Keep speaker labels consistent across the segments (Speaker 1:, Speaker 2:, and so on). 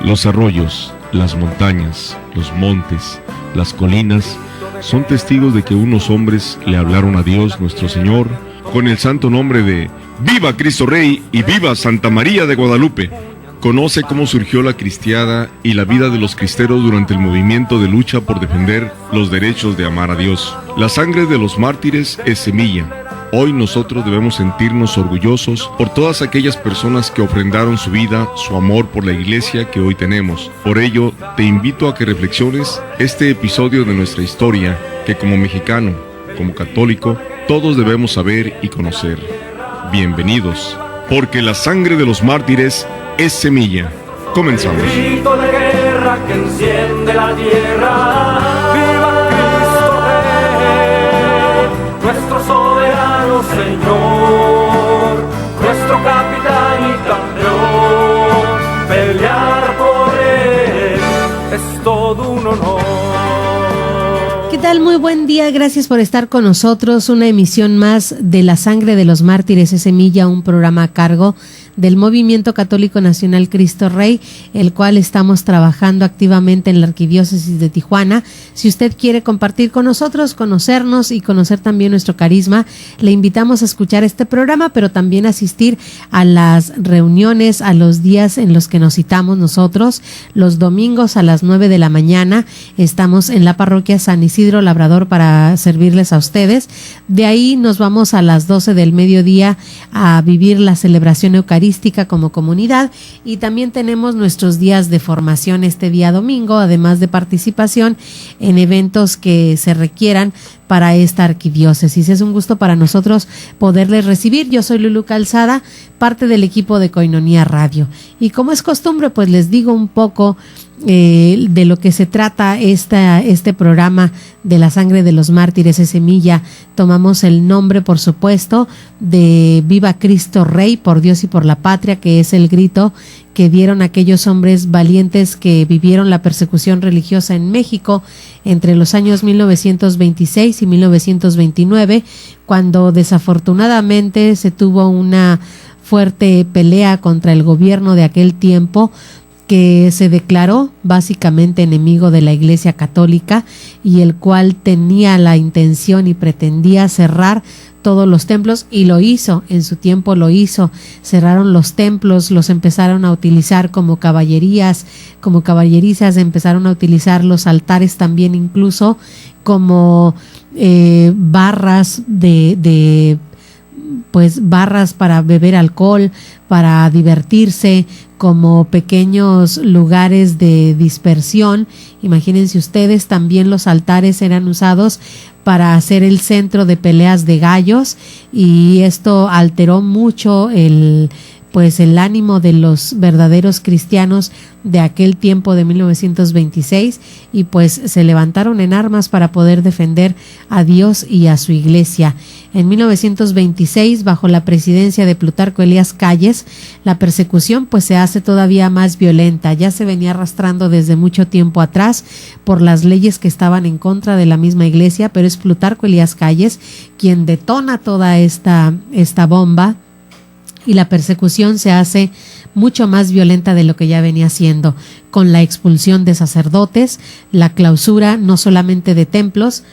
Speaker 1: Los arroyos, las montañas, los montes, las colinas, son testigos de que unos hombres le hablaron a Dios nuestro Señor con el santo nombre de ¡Viva Cristo Rey y viva Santa María de Guadalupe! Conoce cómo surgió la cristiada y la vida de los cristeros durante el movimiento de lucha por defender los derechos de amar a Dios. La sangre de los mártires es semilla. Hoy nosotros debemos sentirnos orgullosos por todas aquellas personas que ofrendaron su vida, su amor por la iglesia que hoy tenemos. Por ello, te invito a que reflexiones este episodio de nuestra historia, que como mexicano, como católico, todos debemos saber y conocer. Bienvenidos, porque la sangre de los mártires es semilla. Comenzamos.
Speaker 2: El grito de guerra que enciende la tierra. ¡Viva Cristo Rey! Nuestro soberano Señor, nuestro capitán y campeón. Pelear por él es todo un honor.
Speaker 3: ¿Qué tal? Muy buen día, gracias por estar con nosotros. Una emisión más de La Sangre de los Mártires es Semilla, un programa a cargo del Movimiento Católico Nacional Cristo Rey, el cual estamos trabajando activamente en la Arquidiócesis de Tijuana. Si usted quiere compartir con nosotros, conocernos y conocer también nuestro carisma, le invitamos a escuchar este programa, pero también asistir a las reuniones, a los días en los que nos citamos nosotros. Los domingos a las 9 de la mañana estamos en la parroquia San Isidro Labrador para servirles a ustedes. De ahí nos vamos a las 12 del mediodía a vivir la celebración eucarística como comunidad, y también tenemos nuestros días de formación este día domingo, además de participación en eventos que se requieran para esta arquidiócesis. Es un gusto para nosotros poderles recibir. Yo soy Lulu Calzada, parte del equipo de Koinonia Radio, y como es costumbre, pues les digo un poco de lo que se trata este programa de La Sangre de los Mártires es Semilla. Tomamos el nombre, por supuesto, de Viva Cristo Rey, por Dios y por la patria, que es el grito que dieron aquellos hombres valientes que vivieron la persecución religiosa en México entre los años 1926 y 1929, cuando desafortunadamente se tuvo una fuerte pelea contra el gobierno de aquel tiempo, que se declaró básicamente enemigo de la Iglesia Católica y el cual tenía la intención y pretendía cerrar todos los templos, y lo hizo, en su tiempo lo hizo. Cerraron los templos, los empezaron a utilizar como caballerizas, empezaron a utilizar los altares también incluso como barras barras para beber alcohol, para divertirse, como pequeños lugares de dispersión. Imagínense ustedes, también los altares eran usados para hacer el centro de peleas de gallos, y esto alteró mucho el ánimo de los verdaderos cristianos de aquel tiempo de 1926, y pues se levantaron en armas para poder defender a Dios y a su iglesia. En 1926, bajo la presidencia de Plutarco Elías Calles, la persecución pues se hace todavía más violenta. Ya se venía arrastrando desde mucho tiempo atrás por las leyes que estaban en contra de la misma iglesia, pero es Plutarco Elías Calles quien detona toda esta bomba, y la persecución se hace mucho más violenta de lo que ya venía siendo, con la expulsión de sacerdotes, la clausura no solamente de templos,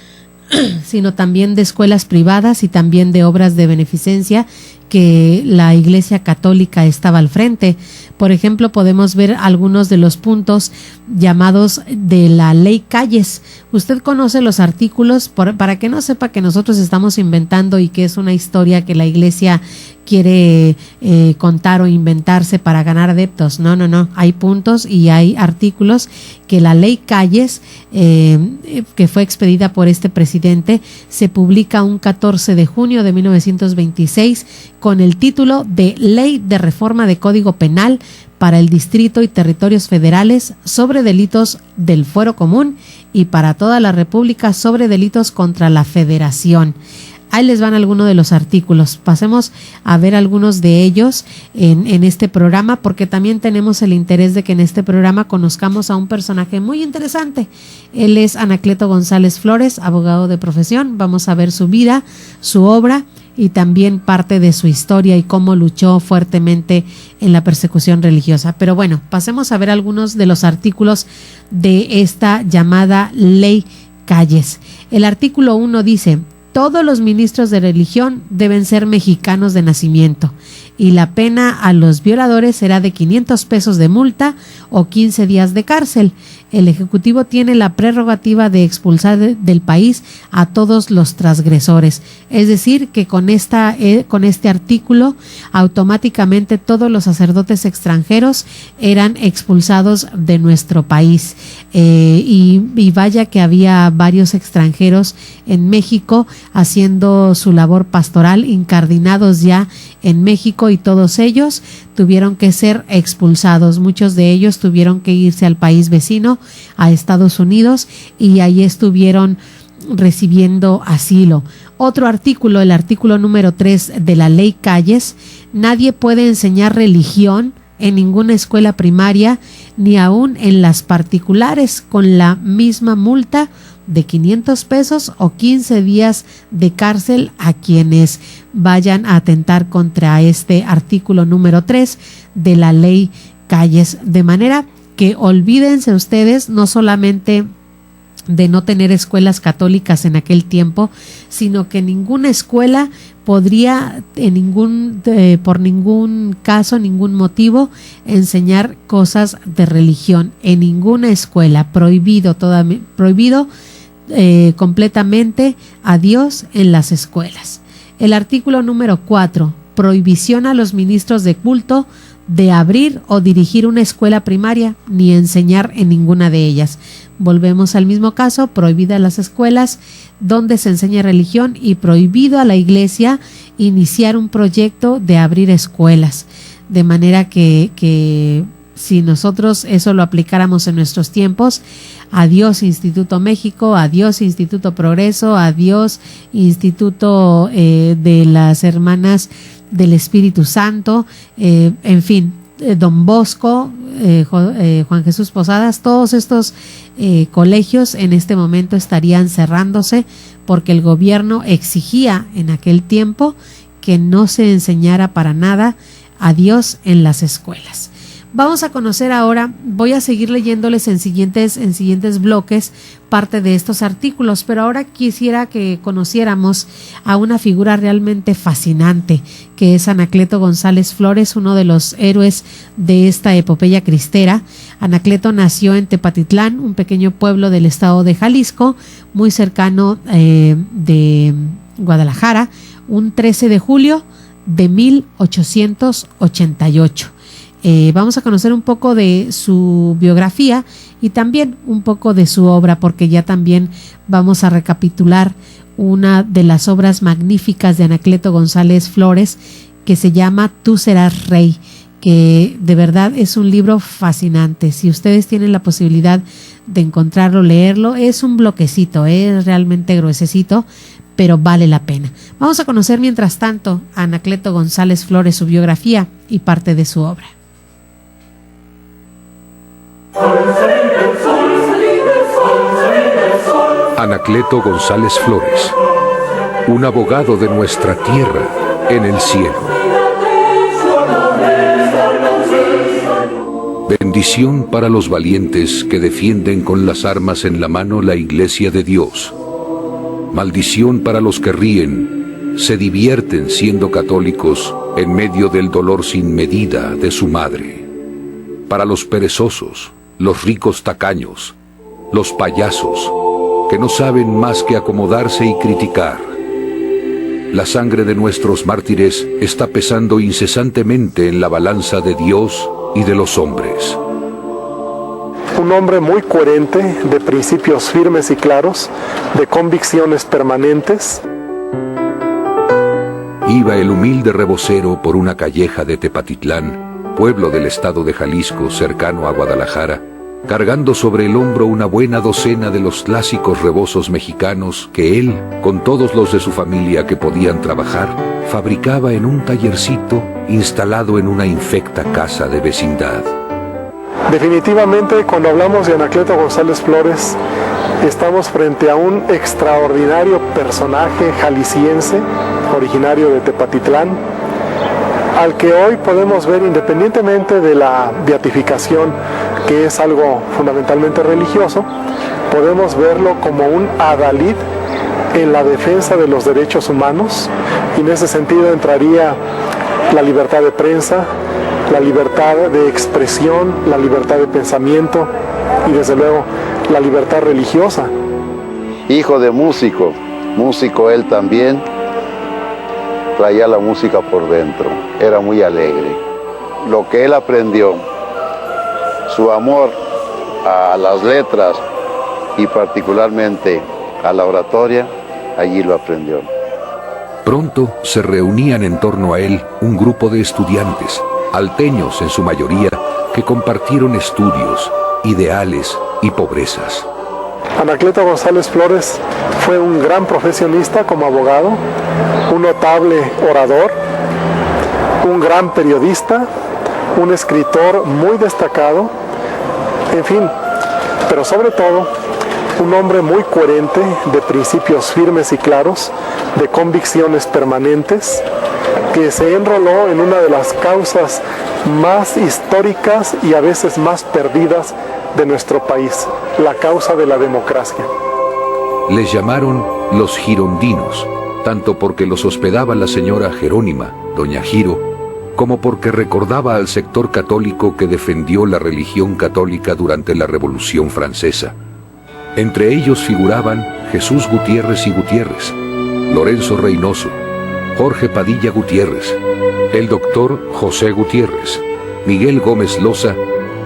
Speaker 3: sino también de escuelas privadas y también de obras de beneficencia que la Iglesia Católica estaba al frente. Por ejemplo, podemos ver algunos de los puntos llamados de la Ley Calles. Usted conoce los artículos, para que no sepa que nosotros estamos inventando y que es una historia que la Iglesia quiere contar o inventarse para ganar adeptos. No. Hay puntos y hay artículos que la Ley Calles, que fue expedida por este presidente, se publica un 14 de junio de 1926 con el título de Ley de Reforma de Código Penal para el Distrito y Territorios Federales sobre delitos del fuero común y para toda la República sobre delitos contra la Federación. Ahí les van algunos de los artículos. Pasemos a ver algunos de ellos en este programa, porque también tenemos el interés de que en este programa conozcamos a un personaje muy interesante. Él es Anacleto González Flores, abogado de profesión. Vamos a ver su vida, su obra y también parte de su historia y cómo luchó fuertemente en la persecución religiosa. Pero bueno, pasemos a ver algunos de los artículos de esta llamada Ley Calles. El artículo 1 dice: todos los ministros de religión deben ser mexicanos de nacimiento y la pena a los violadores será de 500 pesos de multa o 15 días de cárcel. El Ejecutivo tiene la prerrogativa de expulsar del país a todos los transgresores. Es decir, que con este artículo automáticamente todos los sacerdotes extranjeros eran expulsados de nuestro país. Y vaya que había varios extranjeros en México haciendo su labor pastoral, incardinados ya en México, y todos ellos tuvieron que ser expulsados. Muchos de ellos tuvieron que irse al país vecino, a Estados Unidos, y ahí estuvieron recibiendo asilo. Otro artículo, el artículo número 3 de la Ley Calles: nadie puede enseñar religión en ninguna escuela primaria, ni aún en las particulares, con la misma multa de 500 pesos o 15 días de cárcel a quienes vayan a atentar contra este artículo número 3 de la Ley Calles. De manera que olvídense ustedes no solamente de no tener escuelas católicas en aquel tiempo, sino que ninguna escuela podría por ningún caso, ningún motivo, enseñar cosas de religión en ninguna escuela. Prohibido completamente a Dios en las escuelas. El artículo número 4: prohibición a los ministros de culto de abrir o dirigir una escuela primaria ni enseñar en ninguna de ellas. Volvemos al mismo caso: prohibidas las escuelas donde se enseña religión y prohibido a la iglesia iniciar un proyecto de abrir escuelas. De manera que si nosotros eso lo aplicáramos en nuestros tiempos, adiós Instituto México, adiós Instituto Progreso, adiós Instituto de las Hermanas del Espíritu Santo, en fin, Don Bosco, Juan Jesús Posadas, todos estos colegios en este momento estarían cerrándose, porque el gobierno exigía en aquel tiempo que no se enseñara para nada a Dios en las escuelas. Vamos a conocer ahora, voy a seguir leyéndoles en siguientes bloques parte de estos artículos, pero ahora quisiera que conociéramos a una figura realmente fascinante, que es Anacleto González Flores, uno de los héroes de esta epopeya cristera. Anacleto nació en Tepatitlán, un pequeño pueblo del estado de Jalisco, muy cercano de Guadalajara, un 13 de julio de 1888. Vamos a conocer un poco de su biografía y también un poco de su obra, porque ya también vamos a recapitular una de las obras magníficas de Anacleto González Flores, que se llama Tú serás rey, que de verdad es un libro fascinante. Si ustedes tienen la posibilidad de encontrarlo, leerlo, es un bloquecito, es realmente gruesecito, pero vale la pena. Vamos a conocer mientras tanto a Anacleto González Flores, su biografía y parte de su obra.
Speaker 4: Anacleto González Flores, un abogado de nuestra tierra en el cielo. Bendición para los valientes que defienden con las armas en la mano la iglesia de Dios. Maldición para los que ríen, se divierten siendo católicos en medio del dolor sin medida de su madre. Para los perezosos, los ricos tacaños, los payasos, que no saben más que acomodarse y criticar. La sangre de nuestros mártires está pesando incesantemente en la balanza de Dios y de los hombres.
Speaker 5: Un hombre muy coherente, de principios firmes y claros, de convicciones permanentes.
Speaker 4: Iba el humilde rebocero por una calleja de Tepatitlán, pueblo del estado de Jalisco cercano a Guadalajara, cargando sobre el hombro una buena docena de los clásicos rebozos mexicanos que él, con todos los de su familia que podían trabajar, fabricaba en un tallercito instalado en una infecta casa de vecindad.
Speaker 5: Definitivamente, cuando hablamos de Anacleto González Flores, Estamos frente a un extraordinario personaje jalisciense, originario de Tepatitlán, al que hoy podemos ver, independientemente de la beatificación, que es algo fundamentalmente religioso, podemos verlo como un adalid en la defensa de los derechos humanos, y en ese sentido entraría la libertad de prensa, la libertad de expresión, la libertad de pensamiento y desde luego la libertad religiosa.
Speaker 6: Hijo de músico, músico él también, traía la música por dentro, era muy alegre. Lo que él aprendió, su amor a las letras y particularmente a la oratoria, allí lo aprendió.
Speaker 4: Pronto se reunían en torno a él un grupo de estudiantes, alteños en su mayoría, que compartieron estudios, ideales y pobrezas.
Speaker 5: Anacleto González Flores fue un gran profesionista como abogado, un notable orador, un gran periodista, un escritor muy destacado, en fin, pero sobre todo un hombre muy coherente, de principios firmes y claros, de convicciones permanentes, que se enroló en una de las causas más históricas y a veces más perdidas de nuestro país, la causa de la democracia.
Speaker 4: Les llamaron los girondinos, tanto porque los hospedaba la señora Jerónima, doña Giro, como porque recordaba al sector católico que defendió la religión católica durante la Revolución Francesa. Entre ellos figuraban Jesús Gutiérrez y Gutiérrez, Lorenzo Reynoso, Jorge Padilla Gutiérrez, el doctor José Gutiérrez, Miguel Gómez Loza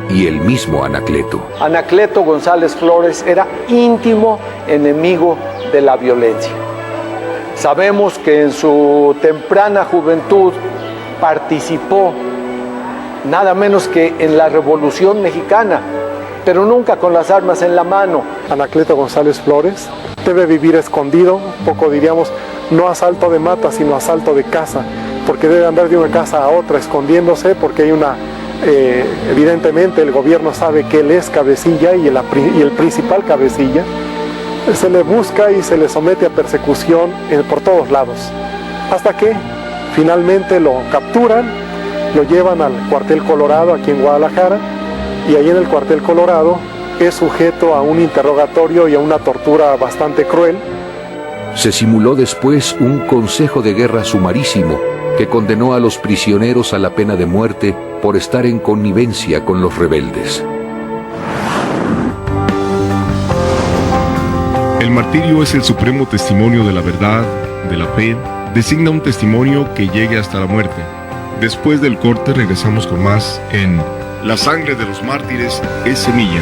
Speaker 4: y el mismo Anacleto.
Speaker 7: Anacleto González Flores era íntimo enemigo de la violencia. Sabemos que en su temprana juventud participó nada menos que en la Revolución Mexicana, pero nunca con las armas en la mano.
Speaker 5: Anacleto González Flores debe vivir escondido, poco diríamos, no a salto de mata, sino a salto de casa, porque debe andar de una casa a otra escondiéndose, porque hay una, evidentemente el gobierno sabe que él es cabecilla y el principal cabecilla. Se le busca y se le somete a persecución por todos lados, hasta que finalmente lo capturan, lo llevan al cuartel Colorado aquí en Guadalajara, y ahí en el cuartel Colorado es sujeto a un interrogatorio y a una tortura bastante cruel.
Speaker 4: Se simuló después un consejo de guerra sumarísimo que condenó a los prisioneros a la pena de muerte por estar en connivencia con los rebeldes.
Speaker 1: El martirio es el supremo testimonio de la verdad, de la fe, designa un testimonio que llegue hasta la muerte. Después del corte regresamos con más en La sangre de los mártires es semilla.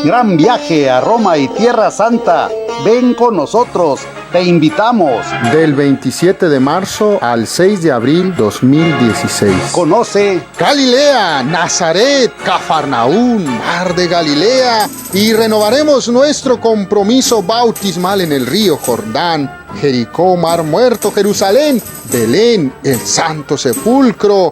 Speaker 8: Gran viaje a Roma y Tierra Santa. Ven con nosotros, te invitamos.
Speaker 9: Del 27 de marzo al 6 de abril 2016.
Speaker 8: Conoce
Speaker 9: Galilea, Nazaret, Cafarnaún, Mar de Galilea, y renovaremos nuestro compromiso bautismal en el río Jordán, Jericó, Mar Muerto, Jerusalén, Belén, el Santo Sepulcro.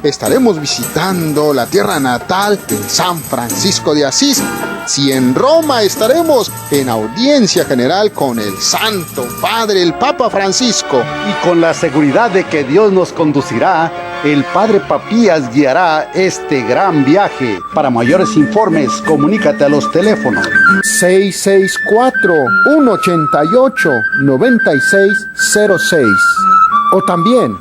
Speaker 9: Estaremos visitando la tierra natal de San Francisco de Asís. Si en Roma estaremos en audiencia general con el Santo Padre, el Papa Francisco.
Speaker 8: Y con la seguridad de que Dios nos conducirá, el Padre Papías guiará este gran viaje. Para mayores informes, comunícate a los teléfonos
Speaker 9: 664-188-9606 o también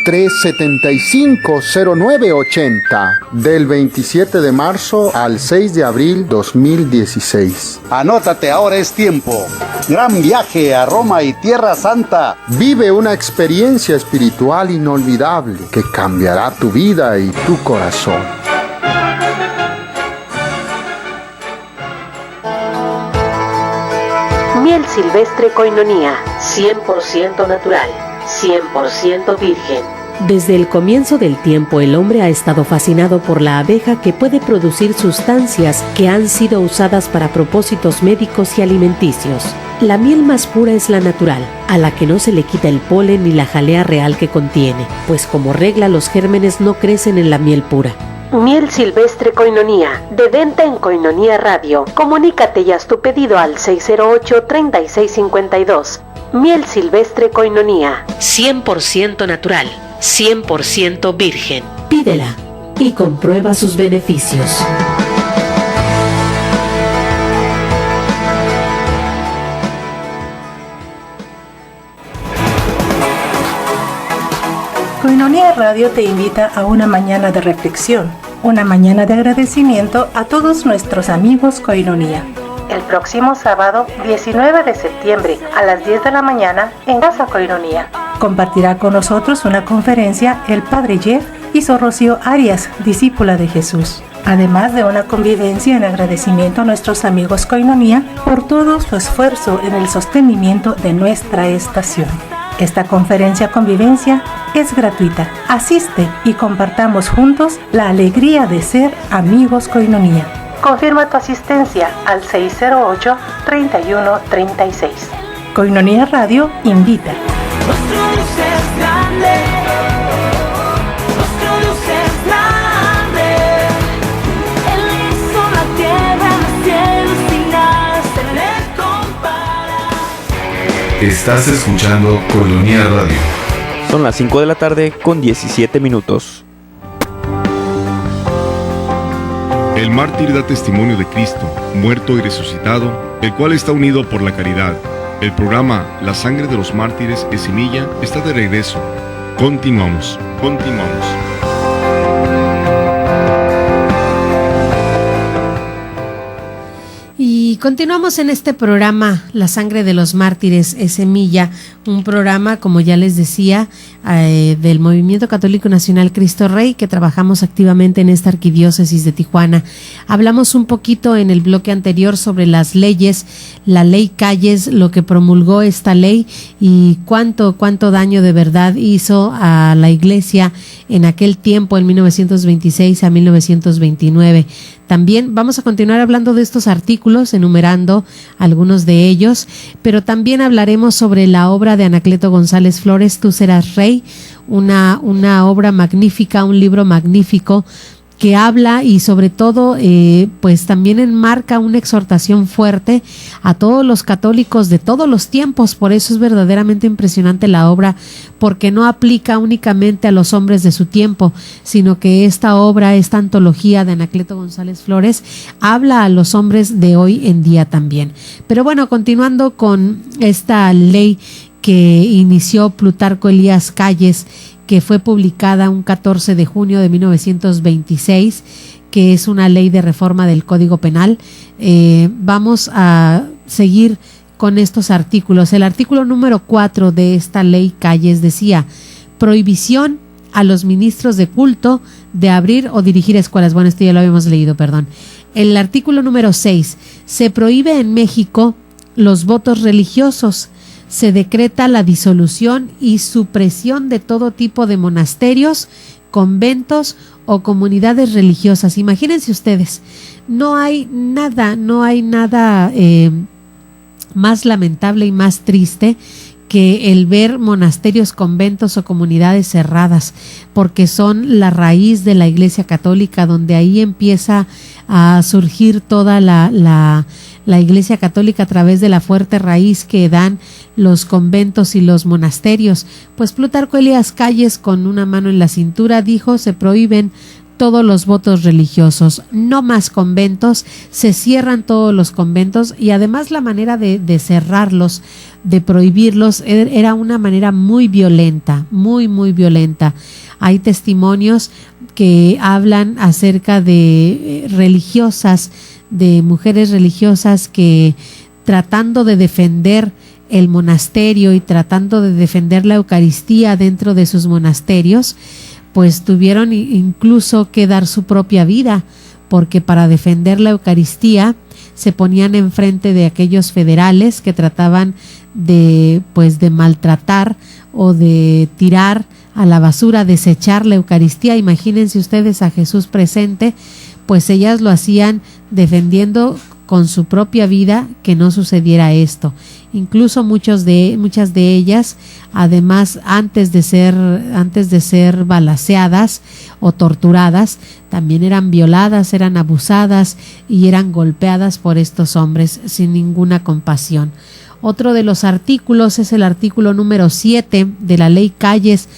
Speaker 9: 664-375-0980 del 27 de marzo al 6 de abril 2016.
Speaker 8: Anótate, ahora es tiempo. Gran viaje a Roma y Tierra Santa.
Speaker 9: Vive una experiencia espiritual inolvidable que cambiará tu vida y tu corazón.
Speaker 10: Miel silvestre Koinonia, 100% natural, 100% virgen.
Speaker 11: Desde el comienzo del tiempo, el hombre ha estado fascinado por la abeja, que puede producir sustancias que han sido usadas para propósitos médicos y alimenticios. La miel más pura es la natural, a la que no se le quita el polen ni la jalea real que contiene, pues como regla los gérmenes no crecen en la miel pura.
Speaker 10: Miel silvestre Koinonia, de venta en Koinonia Radio. Comunícate y haz tu pedido al 608-3652. Miel silvestre Koinonia.
Speaker 11: 100% natural, 100% virgen. Pídela y comprueba sus beneficios.
Speaker 12: Koinonia Radio te invita a una mañana de reflexión, una mañana de agradecimiento a todos nuestros amigos Koinonia. El próximo sábado, 19 de septiembre, a las 10 de la mañana, en Casa Koinonia. Compartirá con nosotros una conferencia el Padre Jeff y Sor Rocío Arias, discípula de Jesús. Además de una convivencia en agradecimiento a nuestros amigos Koinonia por todo su esfuerzo en el sostenimiento de nuestra estación. Esta conferencia-convivencia es gratuita. Asiste y compartamos juntos la alegría de ser amigos Koinonia. Confirma tu asistencia al 608-3136. Koinonia Radio invita.
Speaker 2: Nuestro Dios es grande. Nuestro Dios es grande. Él hizo la tierra, el cielo, sin nada se le compara.
Speaker 13: Estás escuchando Koinonia Radio.
Speaker 14: Son las 5 de la tarde con 17 minutos.
Speaker 1: El mártir da testimonio de Cristo, muerto y resucitado, el cual está unido por la caridad. El programa La Sangre de los Mártires es Semilla está de regreso. Continuamos.
Speaker 3: Y continuamos en este programa, La Sangre de los Mártires es Semilla, un programa, como ya les decía, del Movimiento Católico Nacional Cristo Rey, que trabajamos activamente en esta arquidiócesis de Tijuana. Hablamos un poquito en el bloque anterior sobre las leyes, la ley Calles, lo que promulgó esta ley y cuánto daño de verdad hizo a la iglesia en aquel tiempo, en 1926 a 1929. También vamos a continuar hablando de estos artículos, enumerando algunos de ellos, pero también hablaremos sobre la obra de Anacleto González Flores, Tú serás rey, una obra magnífica, un libro magnífico que habla y sobre todo pues también enmarca una exhortación fuerte a todos los católicos de todos los tiempos. Por eso es verdaderamente impresionante la obra, porque no aplica únicamente a los hombres de su tiempo, sino que esta obra, esta antología de Anacleto González Flores, habla a los hombres de hoy en día también. Pero bueno, continuando con esta ley que inició Plutarco Elías Calles, que fue publicada un 14 de junio de 1926, que es una ley de reforma del Código Penal. Vamos a seguir con estos artículos. El artículo número 4 de esta ley Calles decía: prohibición a los ministros de culto de abrir o dirigir escuelas. Bueno, esto ya lo habíamos leído, perdón. El artículo número 6, se prohíbe en México los votos religiosos. Se decreta la disolución y supresión de todo tipo de monasterios, conventos o comunidades religiosas. Imagínense ustedes, no hay nada más lamentable y más triste que el ver monasterios, conventos o comunidades cerradas, porque son la raíz de la Iglesia Católica, donde ahí empieza a surgir toda la Iglesia Católica a través de la fuerte raíz que dan los conventos y los monasterios. Pues Plutarco Elías Calles, con una mano en la cintura, dijo: se prohíben todos los votos religiosos, no más conventos, se cierran todos los conventos, y además la manera de cerrarlos, de prohibirlos, era una manera muy violenta, muy violenta. Hay testimonios que hablan acerca de religiosas, de mujeres religiosas que, tratando de defender el monasterio y tratando de defender la Eucaristía dentro de sus monasterios, pues tuvieron incluso que dar su propia vida, porque para defender la Eucaristía se ponían enfrente de aquellos federales que trataban de maltratar o de tirar a la basura, desechar la Eucaristía. Imagínense ustedes a Jesús presente, pues ellas lo hacían defendiendo con su propia vida que no sucediera esto. incluso muchas de ellas, además antes de ser balaceadas o torturadas, también eran violadas, eran abusadas y eran golpeadas por estos hombres sin ninguna compasión. Otro de los artículos es el artículo número 7 de la Ley Calles: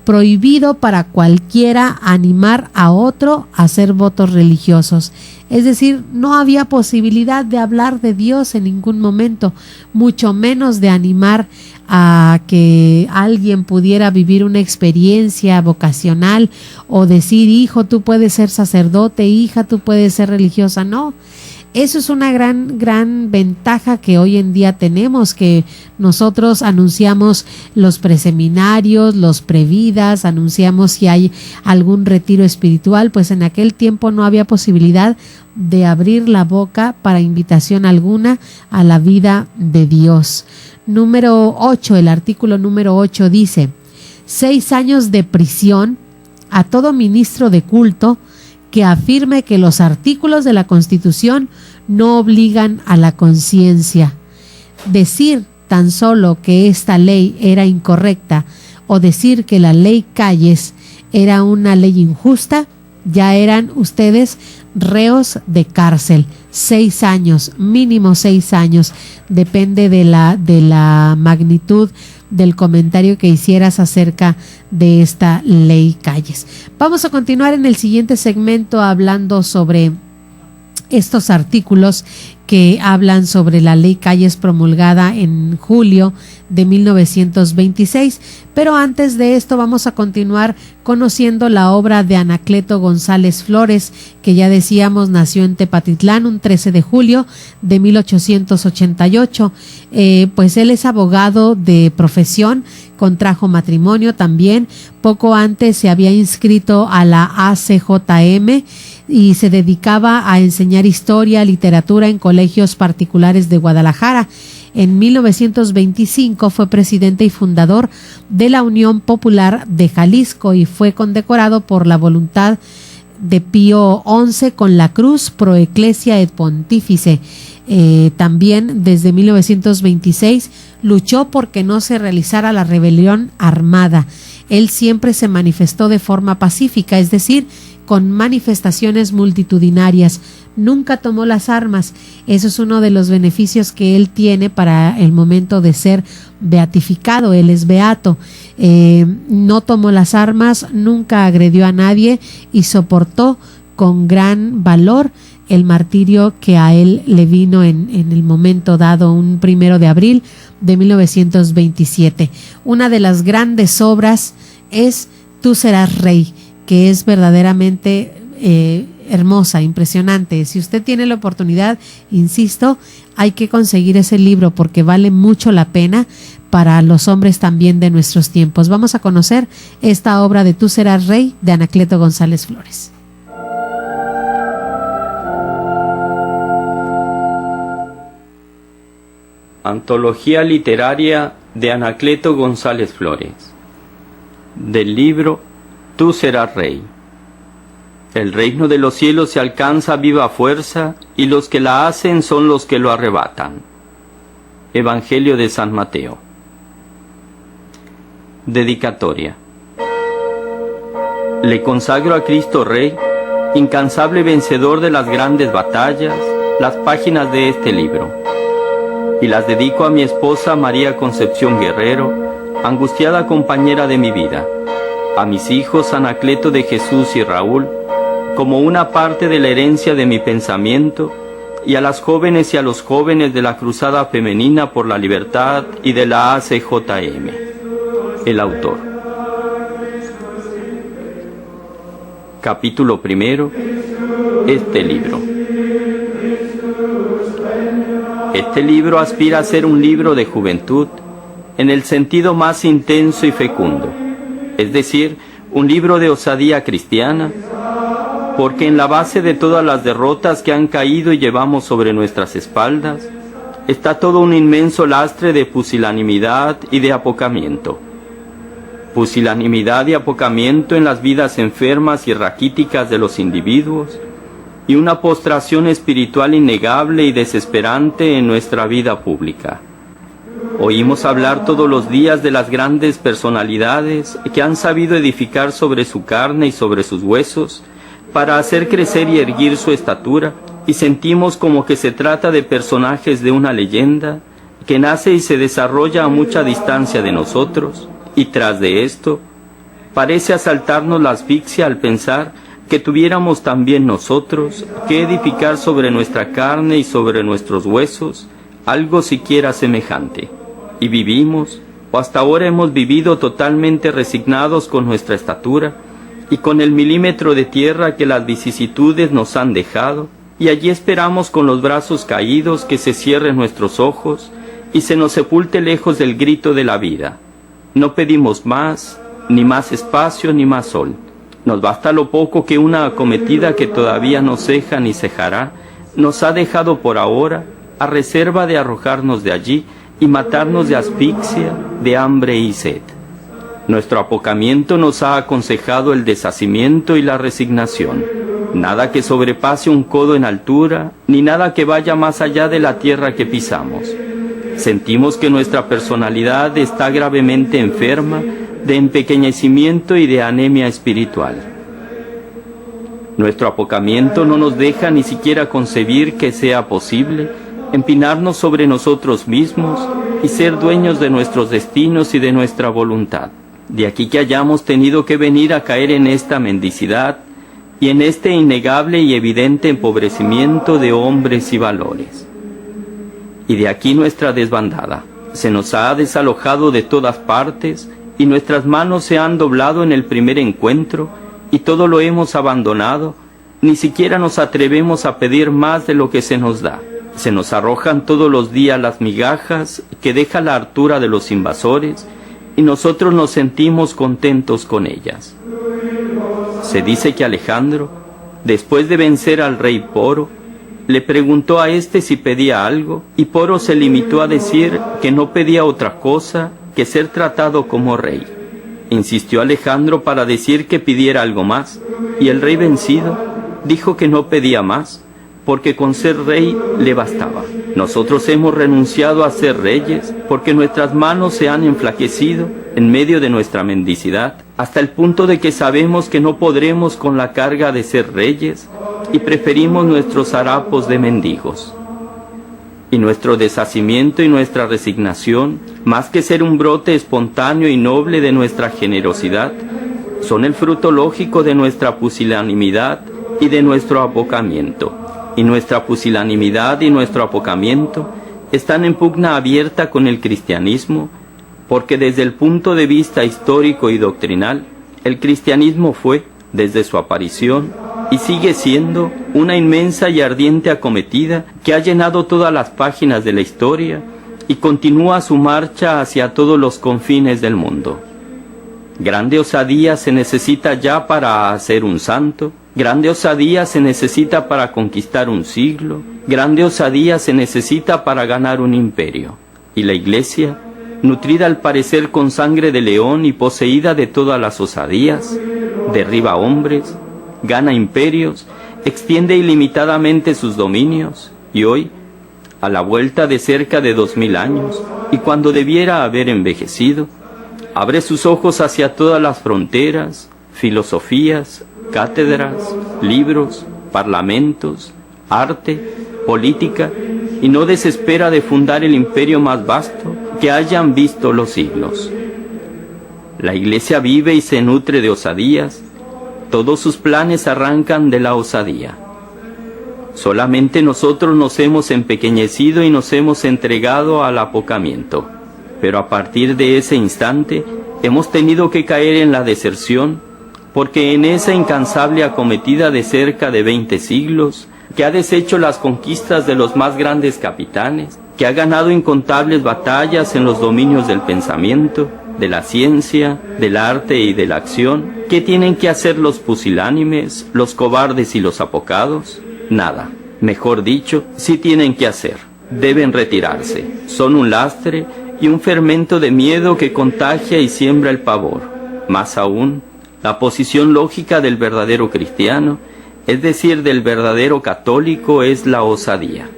Speaker 3: prohibido para cualquiera animar a otro a hacer votos religiosos. Es decir, no había posibilidad de hablar de Dios en ningún momento, mucho menos de animar a que alguien pudiera vivir una experiencia vocacional o decir: hijo, tú puedes ser sacerdote, hija, tú puedes ser religiosa. No. Eso es una gran ventaja que hoy en día tenemos, que nosotros anunciamos los preseminarios, los previdas, anunciamos si hay algún retiro espiritual. Pues en aquel tiempo no había posibilidad de abrir la boca para invitación alguna a la vida de Dios. Número 8, el artículo número 8 dice: 6 años de prisión a todo ministro de culto que afirme que los artículos de la Constitución no obligan a la conciencia. Decir tan solo que esta ley era incorrecta o decir que la Ley Calles era una ley injusta, ya eran ustedes reos de cárcel. 6 años, mínimo 6 años, depende de la magnitud del comentario que hicieras acerca de esta Ley Calles. Vamos a continuar en el siguiente segmento hablando sobre estos artículos que hablan sobre la Ley Calles promulgada en julio de 1926. Pero antes de esto vamos a continuar conociendo la obra de Anacleto González Flores, que ya decíamos nació en Tepatitlán un 13 de julio de 1888. Pues él es abogado de profesión, contrajo matrimonio también. Poco antes se había inscrito a la ACJM y se dedicaba a enseñar historia, literatura en colegios particulares de Guadalajara. En 1925 fue presidente y fundador de la Unión Popular de Jalisco y fue condecorado por la voluntad de Pío XI con la Cruz Pro Ecclesia et Pontifice. También desde 1926 luchó porque no se realizara la rebelión armada. Él siempre se manifestó de forma pacífica, es decir, con manifestaciones multitudinarias. Nunca tomó las armas. Eso es uno de los beneficios que él tiene para el momento de ser beatificado. Él es beato. No tomó las armas, nunca agredió a nadie y soportó con gran valor el martirio que a él le vino en el momento dado, un 1 de abril de 1927. Una de las grandes obras es Tú serás rey, que es verdaderamente hermosa, impresionante. Si usted tiene la oportunidad, insisto, hay que conseguir ese libro porque vale mucho la pena para los hombres también de nuestros tiempos. Vamos a conocer esta obra de Tú serás rey de Anacleto González Flores.
Speaker 15: Antología literaria de Anacleto González Flores, del libro Tú serás rey. El reino de los cielos se alcanza a viva fuerza, y los que la hacen son los que lo arrebatan. Evangelio de San Mateo. Dedicatoria. Le consagro a Cristo Rey, incansable vencedor de las grandes batallas, las páginas de este libro, y las dedico a mi esposa María Concepción Guerrero, angustiada compañera de mi vida, a mis hijos Anacleto de Jesús y Raúl, como una parte de la herencia de mi pensamiento, y a las jóvenes y a los jóvenes de la Cruzada Femenina por la Libertad y de la ACJM. El autor. Capítulo 1. Este libro. Este libro aspira a ser un libro de juventud en el sentido más intenso y fecundo, es decir, un libro de osadía cristiana, porque en la base de todas las derrotas que han caído y llevamos sobre nuestras espaldas, está todo un inmenso lastre de pusilanimidad y de apocamiento. Pusilanimidad y apocamiento en las vidas enfermas y raquíticas de los individuos, y una postración espiritual innegable y desesperante en nuestra vida pública. Oímos hablar todos los días de las grandes personalidades que han sabido edificar sobre su carne y sobre sus huesos para hacer crecer y erguir su estatura, y sentimos como que se trata de personajes de una leyenda que nace y se desarrolla a mucha distancia de nosotros, y tras de esto parece asaltarnos la asfixia al pensar que tuviéramos también nosotros que edificar sobre nuestra carne y sobre nuestros huesos algo siquiera semejante. Y vivimos, o hasta ahora hemos vivido totalmente resignados con nuestra estatura y con el milímetro de tierra que las vicisitudes nos han dejado, y allí esperamos con los brazos caídos que se cierren nuestros ojos y se nos sepulte lejos del grito de la vida. No pedimos más, ni más espacio, ni más sol. Nos basta lo poco que una acometida que todavía no ceja ni cejará nos ha dejado por ahora, a reserva de arrojarnos de allí y matarnos de asfixia, de hambre y sed. Nuestro apocamiento nos ha aconsejado el deshacimiento y la resignación. Nada que sobrepase un codo en altura, ni nada que vaya más allá de la tierra que pisamos. Sentimos que nuestra personalidad está gravemente enferma de empequeñecimiento y de anemia espiritual. Nuestro apocamiento no nos deja ni siquiera concebir que sea posible empinarnos sobre nosotros mismos y ser dueños de nuestros destinos y de nuestra voluntad. De aquí que hayamos tenido que venir a caer en esta mendicidad y en este innegable y evidente empobrecimiento de hombres y valores. Y de aquí nuestra desbandada. Se nos ha desalojado de todas partes y nuestras manos se han doblado en el primer encuentro y todo lo hemos abandonado, ni siquiera nos atrevemos a pedir más de lo que se nos da. Se nos arrojan todos los días las migajas que deja la hartura de los invasores y nosotros nos sentimos contentos con ellas. Se dice que Alejandro, después de vencer al rey Poro, le preguntó a éste si pedía algo, y Poro se limitó a decir que no pedía otra cosa que ser tratado como rey. Insistió Alejandro para decir que pidiera algo más, y el rey vencido dijo que no pedía más, porque con ser rey le bastaba. Nosotros hemos renunciado a ser reyes porque nuestras manos se han enflaquecido en medio de nuestra mendicidad, hasta el punto de que sabemos que no podremos con la carga de ser reyes y preferimos nuestros harapos de mendigos. Y nuestro deshacimiento y nuestra resignación, más que ser un brote espontáneo y noble de nuestra generosidad, son el fruto lógico de nuestra pusilanimidad y de nuestro apocamiento. Y nuestra pusilanimidad y nuestro apocamiento están en pugna abierta con el cristianismo, porque desde el punto de vista histórico y doctrinal, el cristianismo fue, desde su aparición, y sigue siendo una inmensa y ardiente acometida que ha llenado todas las páginas de la historia y continúa su marcha hacia todos los confines del mundo. Grande osadía se necesita ya para hacer un santo, grande osadía se necesita para conquistar un siglo, grande osadía se necesita para ganar un imperio. Y la Iglesia, nutrida al parecer con sangre de león y poseída de todas las osadías, derriba hombres, gana imperios, extiende ilimitadamente sus dominios, y hoy, a la vuelta de cerca de 2000 años, y cuando debiera haber envejecido, abre sus ojos hacia todas las fronteras, filosofías, cátedras, libros, parlamentos, arte, política, y no desespera de fundar el imperio más vasto que hayan visto los siglos. La Iglesia vive y se nutre de osadías, todos sus planes arrancan de la osadía. Solamente nosotros nos hemos empequeñecido y nos hemos entregado al apocamiento. Pero a partir de ese instante hemos tenido que caer en la deserción, porque en esa incansable acometida de cerca de 20 siglos, que ha deshecho las conquistas de los más grandes capitanes, que ha ganado incontables batallas en los dominios del pensamiento, de la ciencia, del arte y de la acción, ¿qué tienen que hacer los pusilánimes, los cobardes y los apocados? Nada. Mejor dicho, sí tienen que hacer. Deben retirarse. Son un lastre y un fermento de miedo que contagia y siembra el pavor. Más aún, la posición lógica del verdadero cristiano, es decir, del verdadero católico, es la osadía.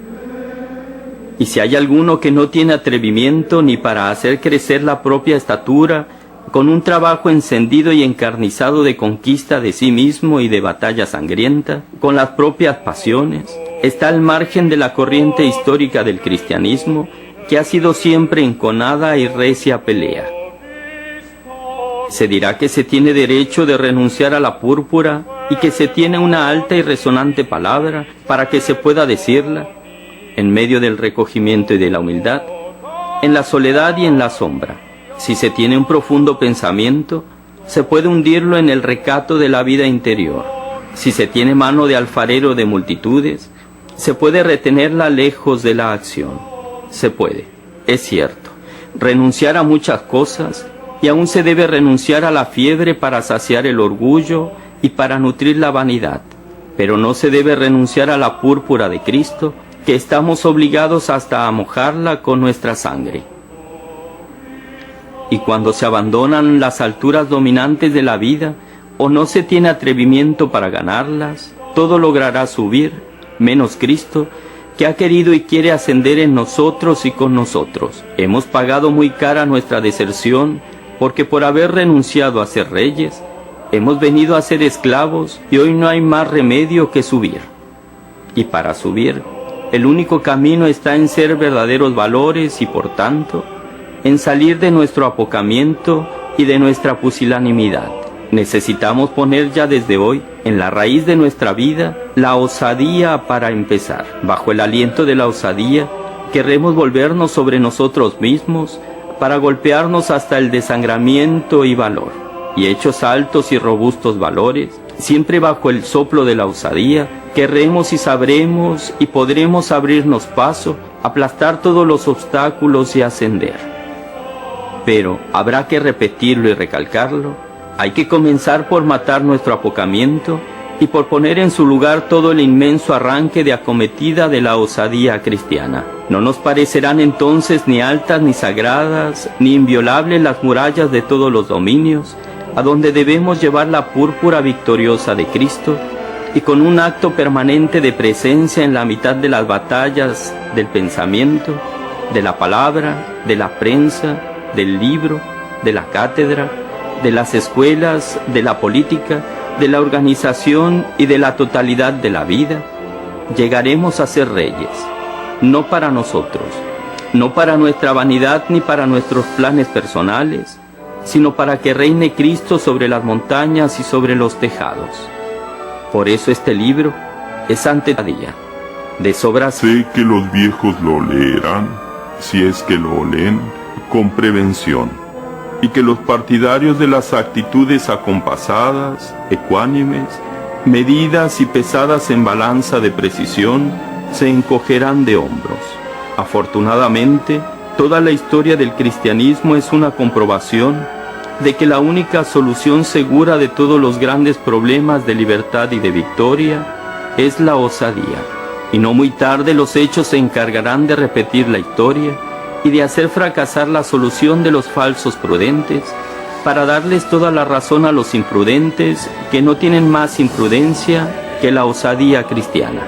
Speaker 15: Y si hay alguno que no tiene atrevimiento ni para hacer crecer la propia estatura, con un trabajo encendido y encarnizado de conquista de sí mismo y de batalla sangrienta, con las propias pasiones, está al margen de la corriente histórica del cristianismo, que ha sido siempre enconada y recia pelea. Se dirá que se tiene derecho de renunciar a la púrpura y que se tiene una alta y resonante palabra para que se pueda decirla, en medio del recogimiento y de la humildad, en la soledad y en la sombra. Si se tiene un profundo pensamiento, se puede hundirlo en el recato de la vida interior. Si se tiene mano de alfarero de multitudes, se puede retenerla lejos de la acción. Se puede, es cierto, renunciar a muchas cosas, y aún se debe renunciar a la fiebre para saciar el orgullo y para nutrir la vanidad, pero no se debe renunciar a la púrpura de Cristo, que estamos obligados hasta a mojarla con nuestra sangre. Y cuando se abandonan las alturas dominantes de la vida, o no se tiene atrevimiento para ganarlas, todo logrará subir, menos Cristo, que ha querido y quiere ascender en nosotros y con nosotros. Hemos pagado muy cara nuestra deserción, porque por haber renunciado a ser reyes, hemos venido a ser esclavos y hoy no hay más remedio que subir. Y para subir, el único camino está en ser verdaderos valores y por tanto, en salir de nuestro apocamiento y de nuestra pusilanimidad. Necesitamos poner ya desde hoy, en la raíz de nuestra vida, la osadía para empezar. Bajo el aliento de la osadía, querremos volvernos sobre nosotros mismos para golpearnos hasta el desangramiento y valor. Y hechos altos y robustos valores, siempre bajo el soplo de la osadía, querremos y sabremos y podremos abrirnos paso, aplastar todos los obstáculos y ascender. Pero habrá que repetirlo y recalcarlo. Hay que comenzar por matar nuestro apocamiento y por poner en su lugar todo el inmenso arranque de acometida de la osadía cristiana. No nos parecerán entonces ni altas ni sagradas, ni inviolables las murallas de todos los dominios, a donde debemos llevar la púrpura victoriosa de Cristo, y con un acto permanente de presencia en la mitad de las batallas del pensamiento, de la palabra, de la prensa, del libro, de la cátedra, de las escuelas, de la política, de la organización y de la totalidad de la vida, llegaremos a ser reyes, no para nosotros, no para nuestra vanidad ni para nuestros planes personales, sino para que reine Cristo sobre las montañas y sobre los tejados. Por eso este libro es ante la día. De sobra
Speaker 16: sé que los viejos lo leerán, si es que lo leen, con prevención, y que los partidarios de las actitudes acompasadas, ecuánimes, medidas y pesadas en balanza de precisión, se encogerán de hombros. Afortunadamente, toda la historia del cristianismo es una comprobación de que la única solución segura de todos los grandes problemas de libertad y de victoria es la osadía. Y no muy tarde los hechos se encargarán de repetir la historia y de hacer fracasar la solución de los falsos prudentes, para darles toda la razón a los imprudentes que no tienen más imprudencia que la osadía cristiana.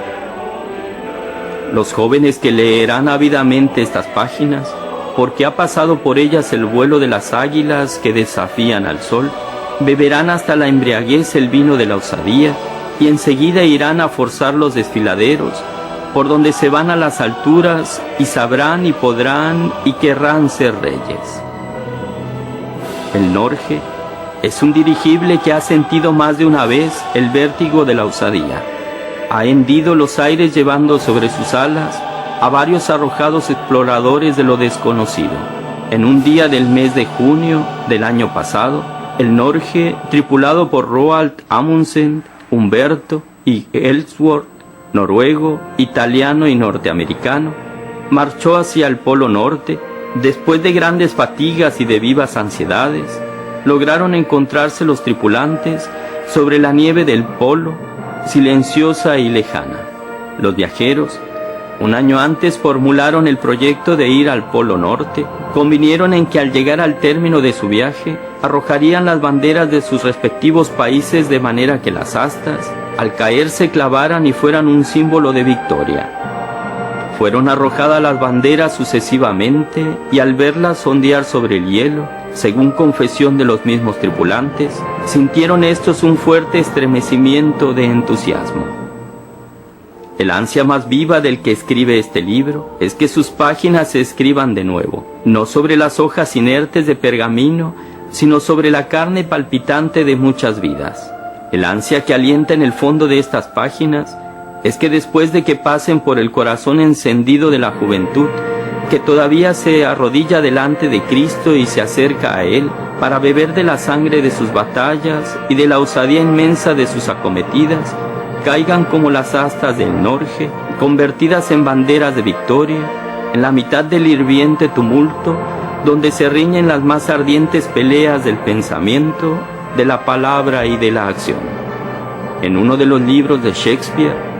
Speaker 16: Los jóvenes que leerán ávidamente estas páginas, porque ha pasado por ellas el vuelo de las águilas que desafían al sol, beberán hasta la embriaguez el vino de la osadía y enseguida irán a forzar los desfiladeros, por donde se van a las alturas y sabrán y podrán y querrán ser reyes. El Norge es un dirigible que ha sentido más de una vez el vértigo de la osadía. Ha hendido los aires llevando sobre sus alas a varios arrojados exploradores de lo desconocido. En un día del mes de junio del año pasado, el Norge, tripulado por Roald Amundsen, Humberto y Ellsworth, noruego, italiano y norteamericano, marchó hacia el Polo Norte. Después de grandes fatigas y de vivas ansiedades, lograron encontrarse los tripulantes sobre la nieve del polo, silenciosa y lejana. Los viajeros, un año antes, formularon el proyecto de ir al Polo Norte. Convinieron en que al llegar al término de su viaje, arrojarían las banderas de sus respectivos países de manera que las astas, al caer, se clavaran y fueran un símbolo de victoria.
Speaker 15: Fueron arrojadas las banderas sucesivamente y al verlas ondear sobre el hielo, según confesión de los mismos tripulantes, sintieron estos un fuerte estremecimiento de entusiasmo. El ansia más viva del que escribe este libro es que sus páginas se escriban de nuevo, no sobre las hojas inertes de pergamino, sino sobre la carne palpitante de muchas vidas. El ansia que alienta en el fondo de estas páginas es que después de que pasen por el corazón encendido de la juventud, que todavía se arrodilla delante de Cristo y se acerca a Él para beber de la sangre de sus batallas y de la osadía inmensa de sus acometidas, caigan como las astas del Norge, convertidas en banderas de victoria, en la mitad del hirviente tumulto, donde se riñen las más ardientes peleas del pensamiento, de la palabra y de la acción. En uno de los libros de Shakespeare,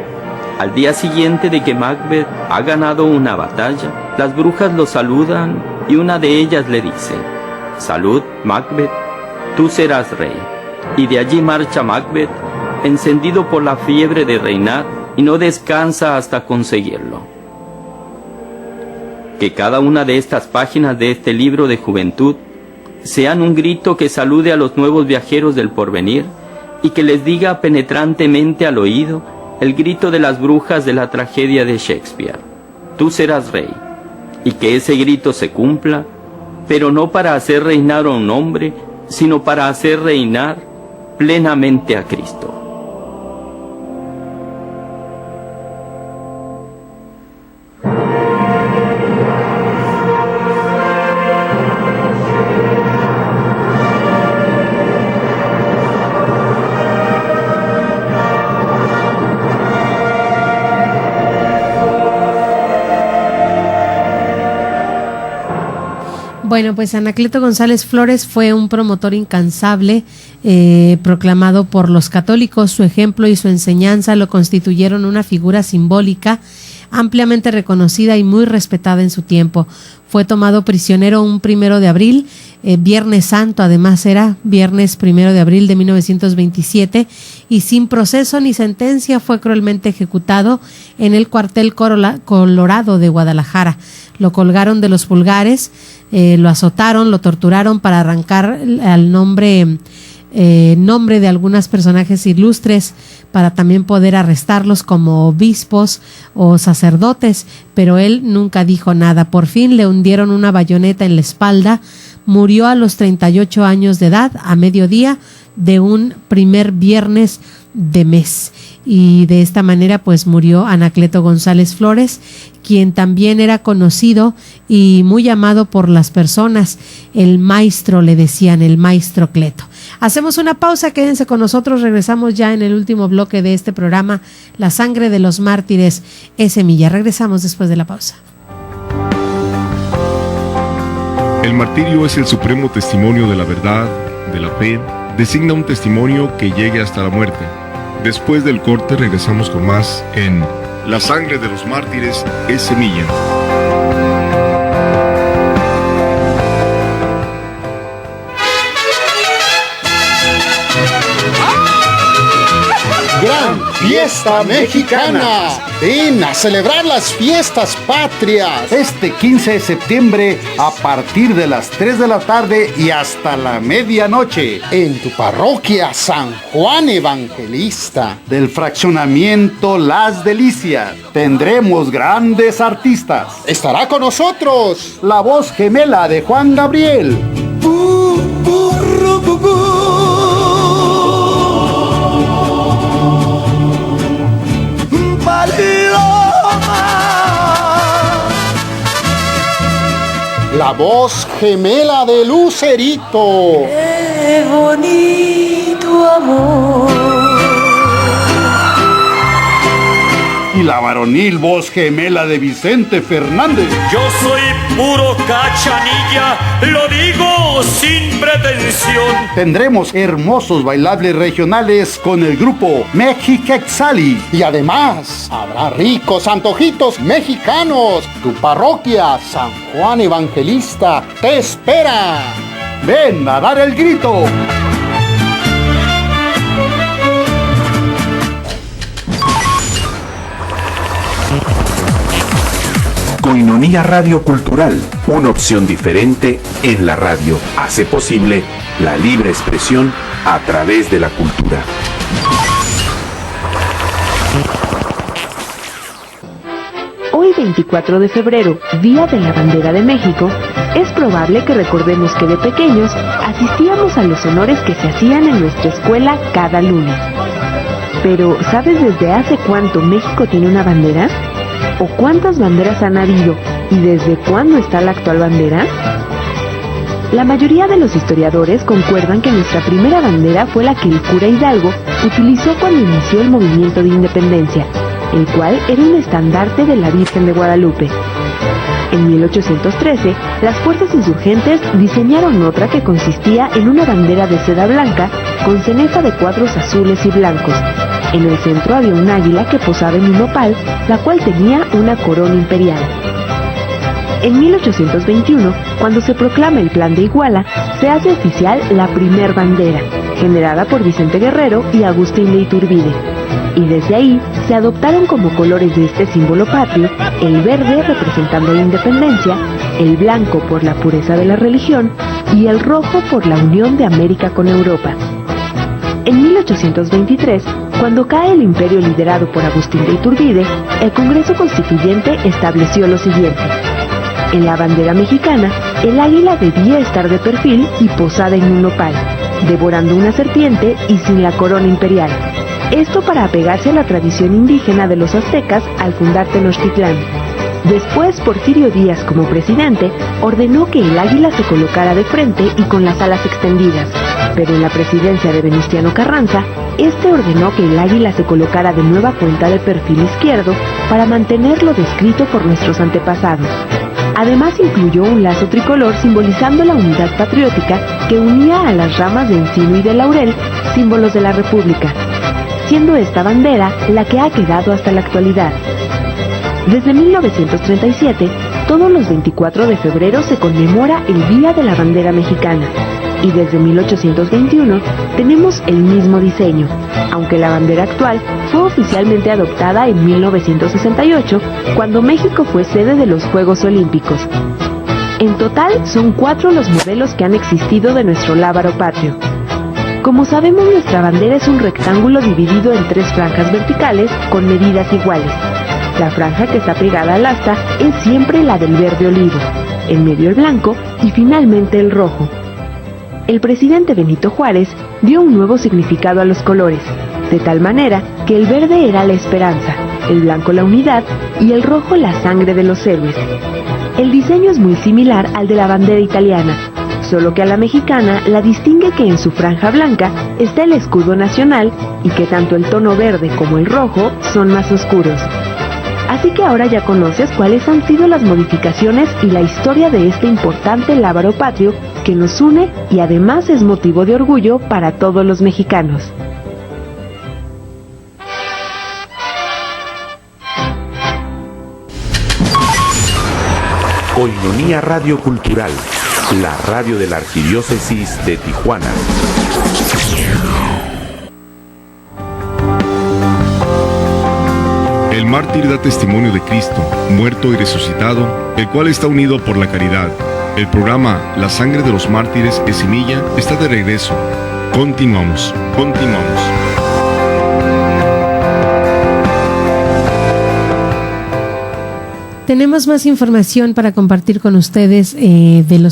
Speaker 15: al día siguiente de que Macbeth ha ganado una batalla, las brujas lo saludan y una de ellas le dice: «Salud, Macbeth, tú serás rey». Y de allí marcha Macbeth, encendido por la fiebre de reinar, y no descansa hasta conseguirlo. Que cada una de estas páginas de este libro de juventud sean un grito que salude a los nuevos viajeros del porvenir y que les diga penetrantemente al oído el grito de las brujas de la tragedia de Shakespeare: «Tú serás rey», y que ese grito se cumpla, pero no para hacer reinar a un hombre, sino para hacer reinar plenamente a Cristo.
Speaker 3: Bueno, pues Anacleto González Flores fue un promotor incansable, proclamado por los católicos. Su ejemplo y su enseñanza lo constituyeron una figura simbólica ampliamente reconocida y muy respetada en su tiempo. Fue tomado prisionero un 1 de abril, Viernes Santo, además era Viernes 1 de abril de 1927, y sin proceso ni sentencia fue cruelmente ejecutado en el cuartel Colorado de Guadalajara. Lo colgaron de los pulgares, lo azotaron, lo torturaron para arrancar al nombre de algunos personajes ilustres, para también poder arrestarlos como obispos o sacerdotes, pero él nunca dijo nada. Por fin le hundieron una bayoneta en la espalda. Murió a los 38 años de edad, a mediodía de un primer viernes de mes. Y de esta manera pues murió Anacleto González Flores, quien también era conocido y muy amado por las personas. El maestro, le decían, el maestro Cleto. Hacemos una pausa, quédense con nosotros, regresamos ya en el último bloque de este programa, La sangre de los mártires es semilla. Regresamos después de la pausa.
Speaker 1: El martirio es el supremo testimonio de la verdad, de la fe, designa un testimonio que llegue hasta la muerte. Después del corte regresamos con más en La sangre de los mártires es semilla.
Speaker 9: Gran Fiesta Mexicana. Ven a celebrar las fiestas patrias.
Speaker 8: Este 15 de septiembre a partir de las 3 de la tarde y hasta la medianoche.
Speaker 9: En tu parroquia San Juan Evangelista.
Speaker 8: Del fraccionamiento Las Delicias. Tendremos grandes artistas.
Speaker 9: Estará con nosotros
Speaker 8: la voz gemela de Juan Gabriel.
Speaker 9: La voz gemela de Lucerito.
Speaker 2: Qué bonito amor.
Speaker 8: Y la varonil voz gemela de Vicente Fernández.
Speaker 17: Yo soy puro cachanilla, lo digo sin pretensión.
Speaker 8: Tendremos hermosos bailables regionales con el grupo Mexicexali.
Speaker 9: Y además, habrá ricos antojitos mexicanos. Tu parroquia San Juan Evangelista te espera.
Speaker 8: Ven a dar el grito.
Speaker 18: Koinonia Radio Cultural, una opción diferente en la radio, hace posible la libre expresión a través de la cultura.
Speaker 19: Hoy 24 de febrero, Día de la Bandera de México, es probable que recordemos que de pequeños asistíamos a los honores que se hacían en nuestra escuela cada lunes. Pero, ¿sabes desde hace cuánto México tiene una bandera? ¿O cuántas banderas han habido y desde cuándo está la actual bandera? La mayoría de los historiadores concuerdan que nuestra primera bandera fue la que el cura Hidalgo utilizó cuando inició el movimiento de independencia, el cual era un estandarte de la Virgen de Guadalupe. En 1813, las fuerzas insurgentes diseñaron otra que consistía en una bandera de seda blanca con cenefa de cuadros azules y blancos. En el centro había un águila que posaba en un nopal, la cual tenía una corona imperial. En 1821, cuando se proclama el Plan de Iguala, se hace oficial la primer bandera, generada por Vicente Guerrero y Agustín de Iturbide. Y desde ahí se adoptaron como colores de este símbolo patrio el verde representando la independencia, el blanco por la pureza de la religión y el rojo por la unión de América con Europa. En 1823, cuando cae el imperio liderado por Agustín de Iturbide, el Congreso Constituyente estableció lo siguiente. En la bandera mexicana, el águila debía estar de perfil y posada en un nopal, devorando una serpiente y sin la corona imperial. Esto para apegarse a la tradición indígena de los aztecas al fundar Tenochtitlán. Después, Porfirio Díaz, como presidente, ordenó que el águila se colocara de frente y con las alas extendidas, pero en la presidencia de Venustiano Carranza, este ordenó que el águila se colocara de nueva cuenta de perfil izquierdo para mantener lo descrito por nuestros antepasados. Además incluyó un lazo tricolor simbolizando la unidad patriótica que unía a las ramas de encino y de laurel, símbolos de la República, siendo esta bandera la que ha quedado hasta la actualidad. Desde 1937, todos los 24 de febrero se conmemora el Día de la Bandera Mexicana, y desde 1821 tenemos el mismo diseño, aunque la bandera actual fue oficialmente adoptada en 1968, cuando México fue sede de los Juegos Olímpicos. En total son 4 los modelos que han existido de nuestro lábaro patrio. Como sabemos, nuestra bandera es un rectángulo dividido en 3 franjas verticales con medidas iguales. La franja que está pegada al asta es siempre la del verde olivo, en medio el blanco y finalmente el rojo. El presidente Benito Juárez dio un nuevo significado a los colores, de tal manera que el verde era la esperanza, el blanco la unidad y el rojo la sangre de los héroes. El diseño es muy similar al de la bandera italiana, solo que a la mexicana la distingue que en su franja blanca está el escudo nacional y que tanto el tono verde como el rojo son más oscuros. Así que ahora ya conoces cuáles han sido las modificaciones y la historia de este importante lábaro patrio que nos une y además es motivo de orgullo para todos los mexicanos.
Speaker 18: Koinonia Radio Cultural, la radio de la Arquidiócesis de Tijuana.
Speaker 1: El mártir da testimonio de Cristo, muerto y resucitado, el cual está unido por la caridad. El programa La Sangre de los Mártires de Semilla está de regreso. Continuamos.
Speaker 3: Tenemos más información para compartir con ustedes de la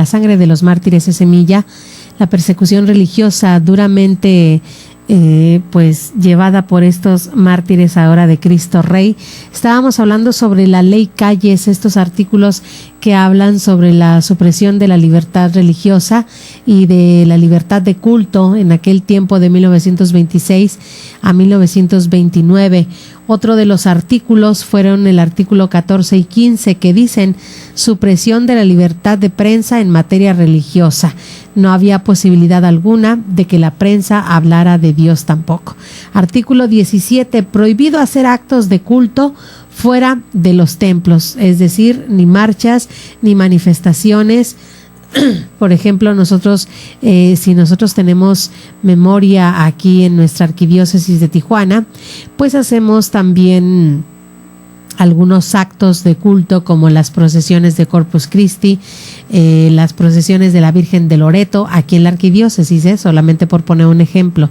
Speaker 3: sangre de los mártires de Semilla, la persecución religiosa duramente llevada por estos mártires ahora de Cristo Rey. Estábamos hablando sobre la ley Calles, estos artículos que hablan sobre la supresión de la libertad religiosa y de la libertad de culto en aquel tiempo de 1926 a 1929. Otro de los artículos fueron el artículo 14 y 15 que dicen supresión de la libertad de prensa en materia religiosa. No había posibilidad alguna de que la prensa hablara de Dios tampoco. Artículo 17, prohibido hacer actos de culto fuera de los templos, es decir, ni marchas ni manifestaciones. Por ejemplo, nosotros, si nosotros tenemos memoria aquí en nuestra arquidiócesis de Tijuana, pues hacemos también algunos actos de culto como las procesiones de Corpus Christi, las procesiones de la Virgen de Loreto aquí en la arquidiócesis, solamente por poner un ejemplo.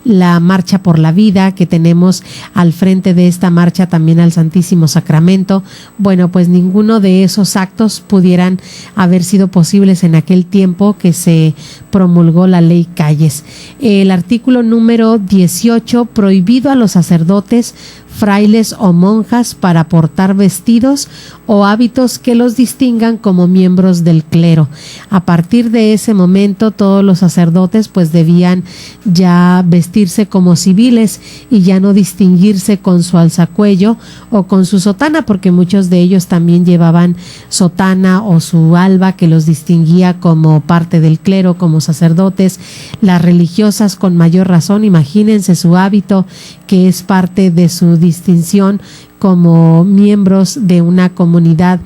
Speaker 3: La marcha por la vida, que tenemos al frente de esta marcha también al Santísimo Sacramento. Bueno, pues ninguno de esos actos pudieran haber sido posibles en aquel tiempo que se promulgó la ley Calles. El artículo número 18, prohibido a los sacerdotes, frailes o monjas para portar vestidos o hábitos que los distingan como miembros del clero. A partir de ese momento, todos los sacerdotes pues debían ya vestirse como civiles y ya no distinguirse con su alzacuello o con su sotana, porque muchos de ellos también llevaban sotana o su alba que los distinguía como parte del clero, como sacerdotes. Las religiosas con mayor razón, imagínense su hábito que es parte de su distinción como miembros de una comunidad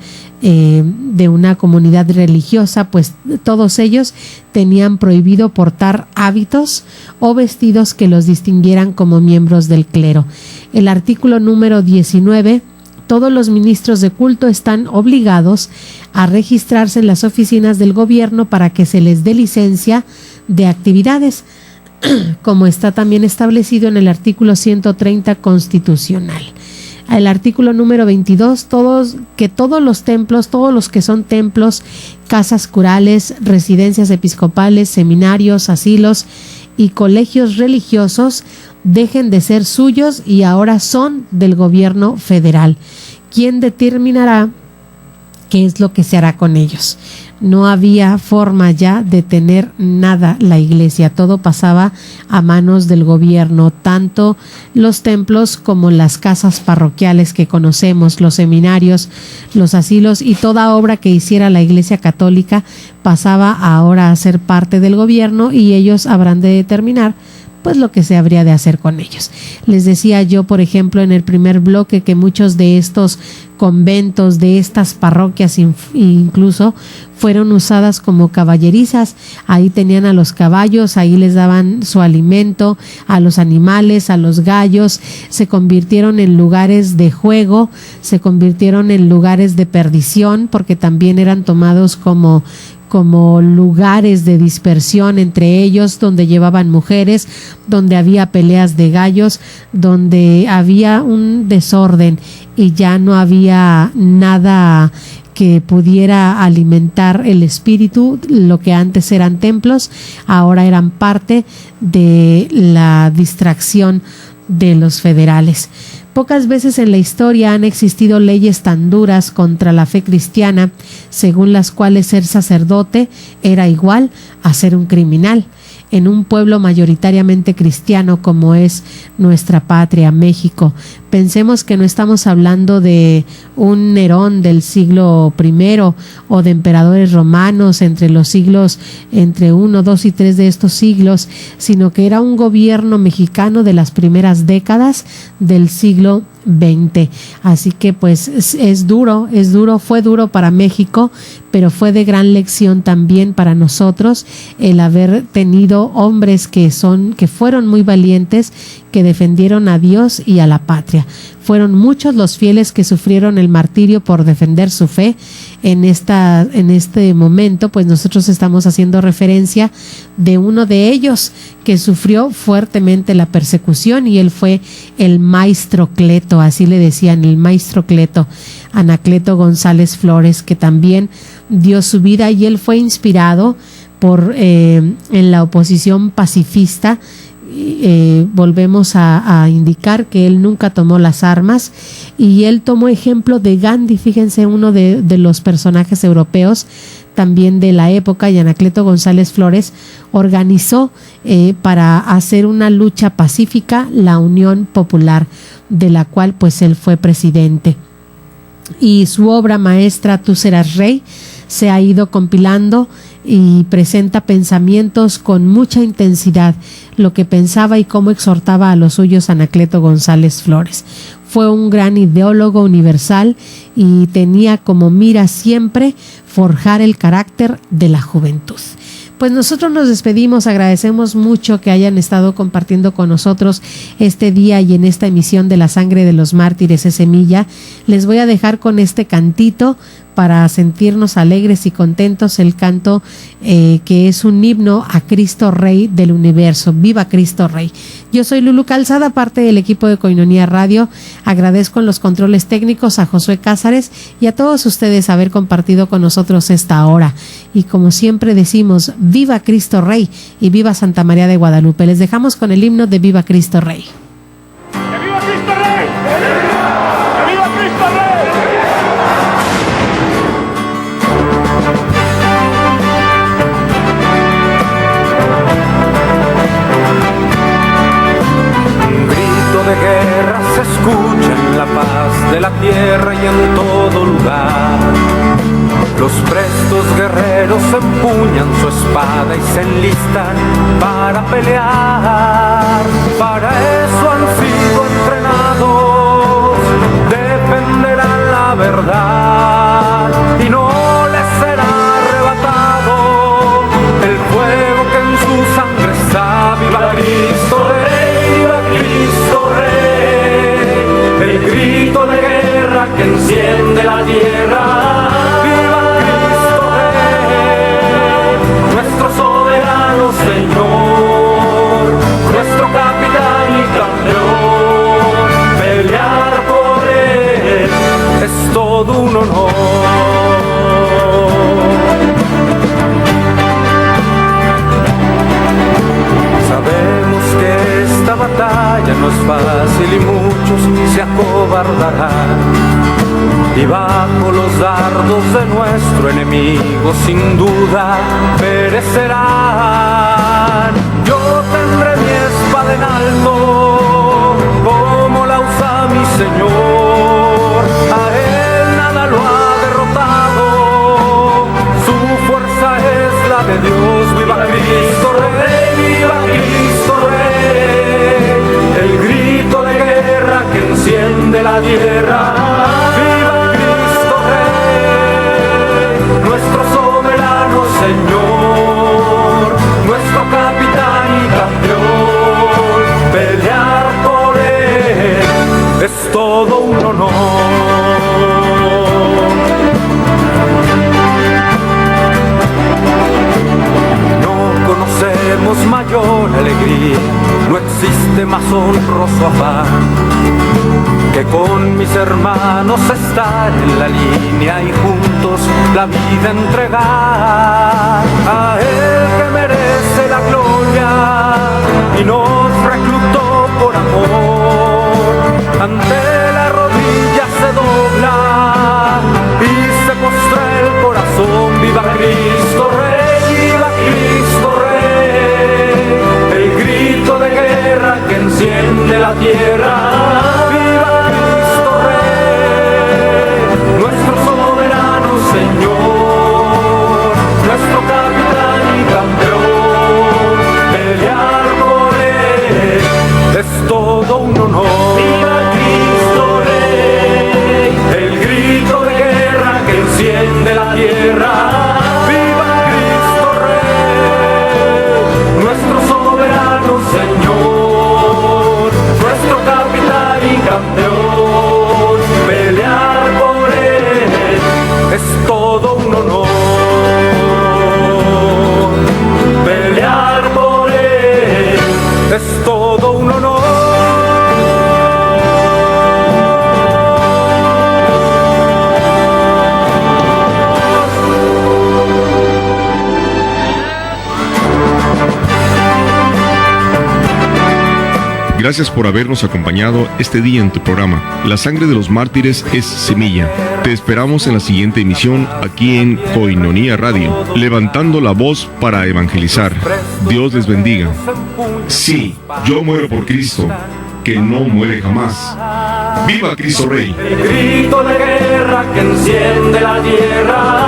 Speaker 3: religiosa, pues todos ellos tenían prohibido portar hábitos o vestidos que los distinguieran como miembros del clero. El artículo número 19, todos los ministros de culto están obligados a registrarse en las oficinas del gobierno para que se les dé licencia de actividades, como está también establecido en el artículo 130 constitucional. El artículo número 22, todos los templos, todos los que son templos, casas curales, residencias episcopales, seminarios, asilos y colegios religiosos dejen de ser suyos y ahora son del gobierno federal, quien determinará qué es lo que se hará con ellos. No había forma ya de tener nada la iglesia, todo pasaba a manos del gobierno, tanto los templos como las casas parroquiales que conocemos, los seminarios, los asilos y toda obra que hiciera la Iglesia Católica pasaba ahora a ser parte del gobierno y ellos habrán de determinar pues lo que se habría de hacer con ellos. Les decía yo, por ejemplo, en el primer bloque que muchos de estos conventos, de estas parroquias incluso fueron usadas como caballerizas. Ahí tenían a los caballos, ahí les daban su alimento, a los animales, a los gallos. Se convirtieron en lugares de juego, se convirtieron en lugares de perdición, porque también eran tomados como lugares de dispersión entre ellos, donde llevaban mujeres, donde había peleas de gallos, donde había un desorden y ya no había nada que pudiera alimentar el espíritu. Lo que antes eran templos, ahora eran parte de la distracción de los federales. Pocas veces en la historia han existido leyes tan duras contra la fe cristiana, según las cuales ser sacerdote era igual a ser un criminal. En un pueblo mayoritariamente cristiano como es nuestra patria, México, pensemos que no estamos hablando de un Nerón del siglo I o de emperadores romanos entre los siglos, entre 1, 2 y 3 de estos siglos, sino que era un gobierno mexicano de las primeras décadas del siglo XX. Así que pues fue duro para México, pero fue de gran lección también para nosotros el haber tenido hombres que fueron muy valientes, que defendieron a Dios y a la patria. Fueron muchos los fieles que sufrieron el martirio por defender su fe. En este momento, pues nosotros estamos haciendo referencia de uno de ellos que sufrió fuertemente la persecución, y él fue el maestro Cleto, así le decían, el maestro Cleto, Anacleto González Flores, que también dio su vida, y él fue inspirado en la oposición pacifista. Volvemos a indicar que él nunca tomó las armas, y él tomó ejemplo de Gandhi. Fíjense, uno de los personajes europeos también de la época, y Anacleto González Flores organizó para hacer una lucha pacífica la Unión Popular, de la cual pues él fue presidente. Y su obra maestra, Tú serás rey, se ha ido compilando y presenta pensamientos con mucha intensidad, lo que pensaba y cómo exhortaba a los suyos Anacleto González Flores. Fue un gran ideólogo universal y tenía como mira siempre forjar el carácter de la juventud. Pues nosotros nos despedimos, agradecemos mucho que hayan estado compartiendo con nosotros este día y en esta emisión de La Sangre de los Mártires es Semilla. Les voy a dejar con este cantito para sentirnos alegres y contentos, el canto que es un himno a Cristo Rey del universo. ¡Viva Cristo Rey! Yo soy Lulu Calzada, parte del equipo de Koinonia Radio. Agradezco en los controles técnicos a Josué Cázares y a todos ustedes haber compartido con nosotros esta hora. Y como siempre decimos, ¡viva Cristo Rey! Y ¡viva Santa María de Guadalupe! Les dejamos con el himno de ¡Viva Cristo Rey!
Speaker 2: ¡Que viva Cristo Rey! ¡Que viva Cristo Rey!
Speaker 20: De guerra se escucha en la paz de la tierra y en todo lugar. Los prestos guerreros empuñan su espada y se enlistan para pelear. Para eso han sido entrenados, defenderán la verdad y no les será arrebatado el fuego que en su sangre está. ¡Viva Cristo Rey! ¡Viva Cristo Rey! El grito de guerra que enciende la tierra. ¡Viva Cristo Rey! Nuestro soberano Señor, nuestro capitán y campeón. Pelear por él es todo un honor. Sabemos que esta batalla no es fácil y muchos se acobardarán. Y bajo los dardos de nuestro enemigo sin duda perecerán. Yo tendré mi espada en alto, como la usa mi Señor. A él nada lo ha derrotado, su fuerza es la de Dios. ¡Viva Cristo Rey! ¡Viva Cristo Rey! El grito de guerra que enciende la tierra. ¡Viva Cristo Rey! Nuestro soberano Señor, nuestro capitán y campeón. Pelear por él es todo un honor. Conocemos mayor alegría, no existe más honroso afán que con mis hermanos estar en la línea y juntos la vida entregar. A él que merece la gloria y nos reclutó por amor. Ante la rodilla se dobla y se postra el corazón. ¡Viva Cristo Rey! ¡Viva Cristo Rey! El grito de guerra que enciende la tierra. ¡Viva Cristo Rey! Nuestro soberano Señor, nuestro capitán y campeón. Pelear por él es todo un honor. ¡Viva Cristo Rey! El grito de guerra que enciende la tierra. Señor, nuestro capitán y campeón. Pelear por él es todo un honor. Pelear por él es todo un honor.
Speaker 1: Gracias por habernos acompañado este día en tu programa. La Sangre de los Mártires es Semilla. Te esperamos en la siguiente emisión aquí en Koinonia Radio, levantando la voz para evangelizar. Dios les bendiga. Sí, yo muero por Cristo, que no muere jamás. ¡Viva Cristo Rey!
Speaker 20: El grito de guerra que enciende la tierra.